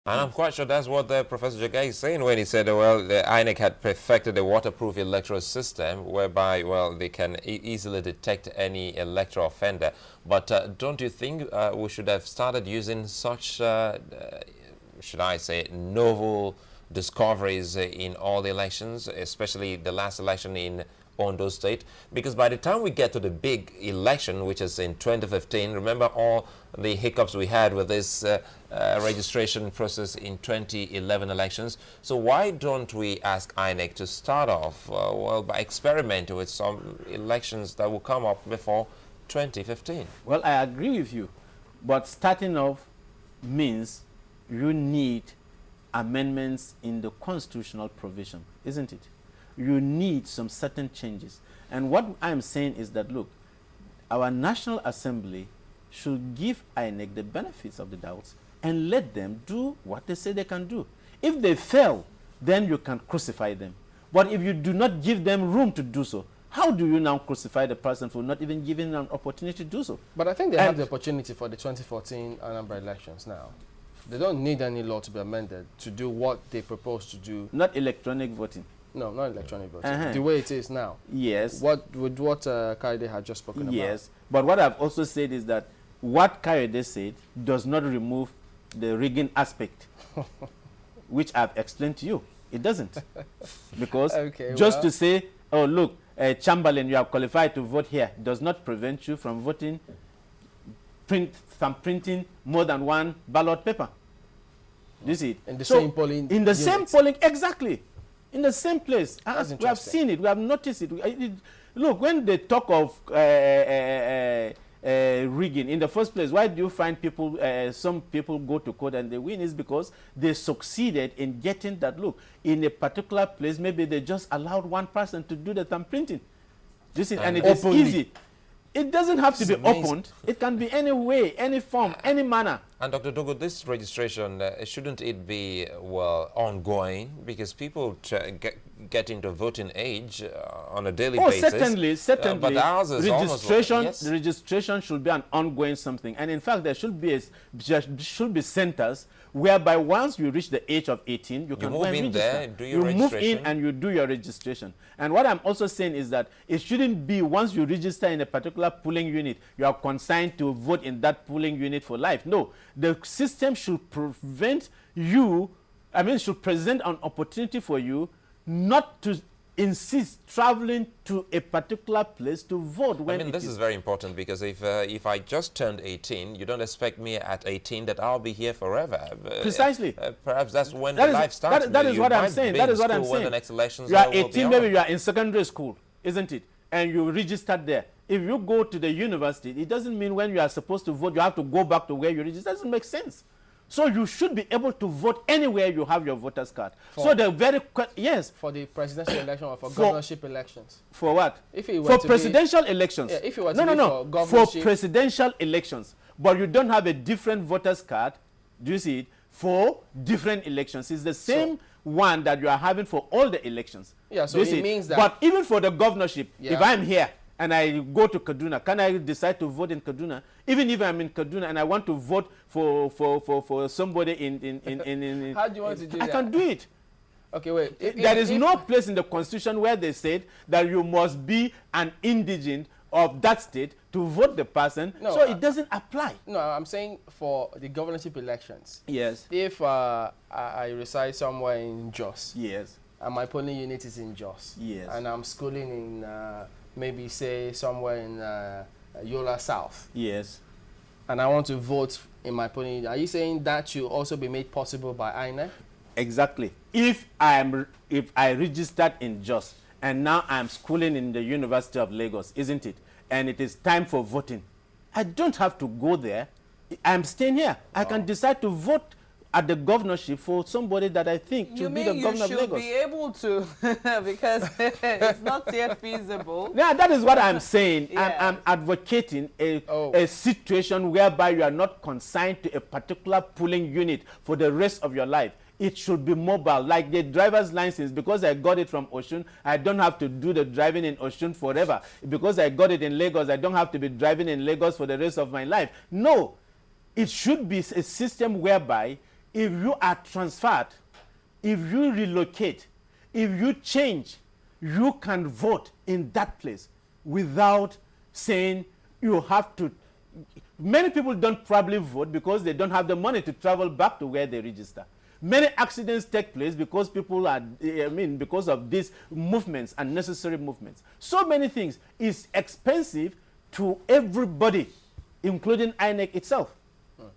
And I'm quite sure that's what Professor Jagai is saying when he said, well, the INEC had perfected a waterproof electoral system whereby, well, they can easily detect any electoral offender. But don't you think we should have started using such, should I say, novel discoveries in all the elections, especially the last election in Ondo State? Because by the time we get to the big election, which is in 2015, remember all the hiccups we had with this registration process in 2011 elections. So why don't we ask INEC to start off, well, by experimenting with some elections that will come up before 2015? Well, I agree with you. But starting off means you need amendments in the constitutional provision, isn't it? You need some certain changes. And what I'm saying is that, look, our National Assembly should give INEC the benefits of the doubts and let them do what they say they can do. If they fail, then you can crucify them. But if you do not give them room to do so, how do you now crucify the person for not even giving them an opportunity to do so? But I think they have the opportunity for the 2014 Anambra elections now. They don't need any law to be amended to do what they propose to do. Not electronic voting. No, not electronic voting. The way it is now. Yes. What Kayode had just spoken about. Yes. But what I've also said is that what Kayode said does not remove the rigging aspect, which I've explained to you. It doesn't. Because just to say, oh, look, Chamberlain, you are qualified to vote here, does not prevent you from voting, printing more than one ballot paper. You see it? In the same polling In the same polling, exactly. In the same place. We have seen it. We have noticed it. Look, when they talk of rigging, in the first place, why do you find people, some people go to court and they win? Is because they succeeded in getting that, look, in a particular place, maybe they just allowed one person to do the thumb printing. This is, and it is easy. It doesn't have to be opened. It can be any way, any form, any manner. And Dr. Dogo, this registration, shouldn't it be, well, ongoing? Because people get into voting age on a daily basis. Certainly. But ours is the registration should be an ongoing something. And in fact, there should be centers whereby once you reach the age of 18, you can go and register. You move in and you do your registration. And what I'm also saying is that it shouldn't be once you register in a particular polling unit, you are consigned to vote in that polling unit for life. No, the system should prevent you, should present an opportunity for you not to insist traveling to a particular place to vote. This is very important, because if I just turned 18, you don't expect me at 18 that I'll be here forever. Precisely. Perhaps that's when the life starts. That is what I'm saying. That is what I'm saying. When the next elections you are 18, maybe you are in secondary school, isn't it? And you registered there. If you go to the university, it doesn't mean when you are supposed to vote, you have to go back to where you registered. It doesn't make sense. So you should be able to vote anywhere you have your voter's card. For the presidential election or for governorship elections. For what? If it were for presidential elections. Yeah, if it were to for governorship. For presidential elections. But you don't have a different voter's card, do you see it, for different elections. It's the same one that you are having for all the elections. Yeah, so it means that. But even for the governorship, if I'm here and I go to Kaduna, can I decide to vote in Kaduna? Even if I'm in Kaduna and I want to vote for somebody in how do you want to do that? I can do it. Okay, wait. There is no place in the Constitution where they said that you must be an indigent of that state to vote the person. No, so it doesn't apply. No, I'm saying for the governorship elections. Yes. If I reside somewhere in Jos. Yes. And my polling unit is in Jos. Yes. And I'm schooling in maybe say somewhere in Yola South. Yes. And I want to vote in my polling unit. Are you saying that should also be made possible by INEC? Exactly. If I registered in Jos and now I'm schooling in the University of Lagos, isn't it? And it is time for voting. I don't have to go there. I'm staying here. I can decide to vote at the governorship for somebody that I think should be the governor of Lagos. You should be able to, because it's not yet feasible. Yeah, that is what I'm saying. Yeah. I'm advocating a situation whereby you are not consigned to a particular polling unit for the rest of your life. It should be mobile, like the driver's license. Because I got it from Osun, I don't have to do the driving in Osun forever. Because I got it in Lagos, I don't have to be driving in Lagos for the rest of my life. No, it should be a system whereby if you are transferred, if you relocate, if you change, you can vote in that place without saying you have to. Many people don't probably vote because they don't have the money to travel back to where they register. Many accidents take place because people are, because of these movements, unnecessary movements. So many things is expensive to everybody, including INEC itself.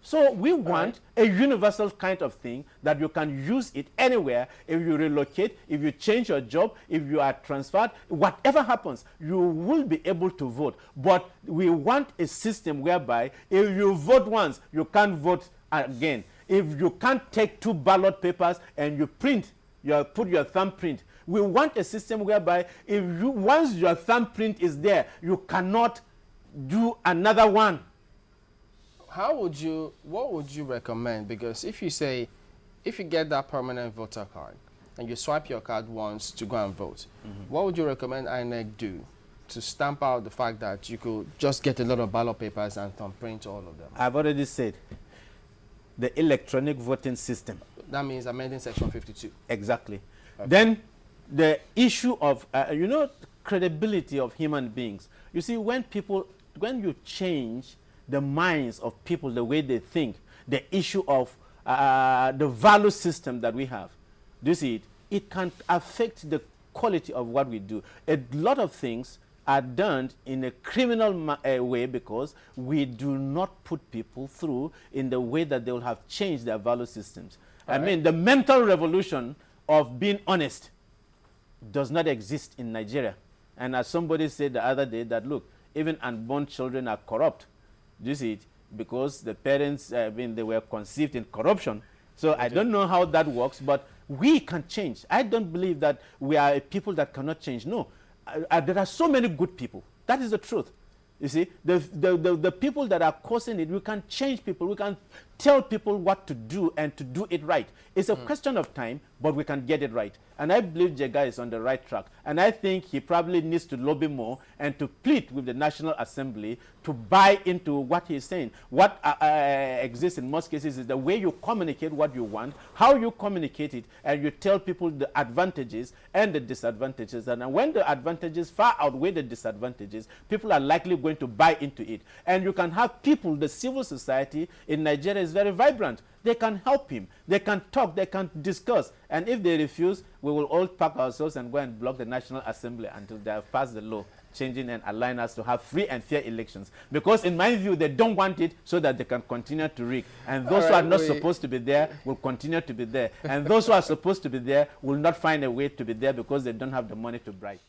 So we want a universal kind of thing that you can use it anywhere. If you relocate, if you change your job, if you are transferred, whatever happens, you will be able to vote. But we want a system whereby if you vote once, you can't vote again. If you can't take 2 ballot papers and you put your thumbprint. We want a system whereby once your thumbprint is there, you cannot do another one. What would you recommend? Because if you get that permanent voter card and you swipe your card once to go and vote, what would you recommend INEC do to stamp out the fact that you could just get a lot of ballot papers and thumbprint all of them? I've already said the electronic voting system. That means amending section 52. Exactly. Okay. Then the issue of, credibility of human beings. You see, when you change the minds of people, the way they think, the issue of the value system that we have, do you see it? It can affect the quality of what we do. A lot of things are done in a criminal way because we do not put people through in the way that they will have changed their value systems. The mental revolution of being honest does not exist in Nigeria. And as somebody said the other day that, look, even unborn children are corrupt. Do you see it? Because the parents, they were conceived in corruption. So I don't know how that works, but we can change. I don't believe that we are a people that cannot change. No, there are so many good people. That is the truth. You see, the people that are causing it, we can change people. We can tell people what to do and to do it right. It's a question of time, but we can get it right. And I believe Jega is on the right track. And I think he probably needs to lobby more and to plead with the National Assembly to buy into what he's saying. What exists in most cases is the way you communicate what you want, how you communicate it, and you tell people the advantages and the disadvantages. And when the advantages far outweigh the disadvantages, people are likely going to buy into it. And you can have people, the civil society in Nigeria is very vibrant. They can help him. They can talk. They can discuss. And if they refuse, we will all pack ourselves and go and block the National Assembly until they have passed the law, changing and allowing us to have free and fair elections. Because in my view, they don't want it so that they can continue to rig. And those who are not supposed to be there will continue to be there. And those who are supposed to be there will not find a way to be there because they don't have the money to bribe.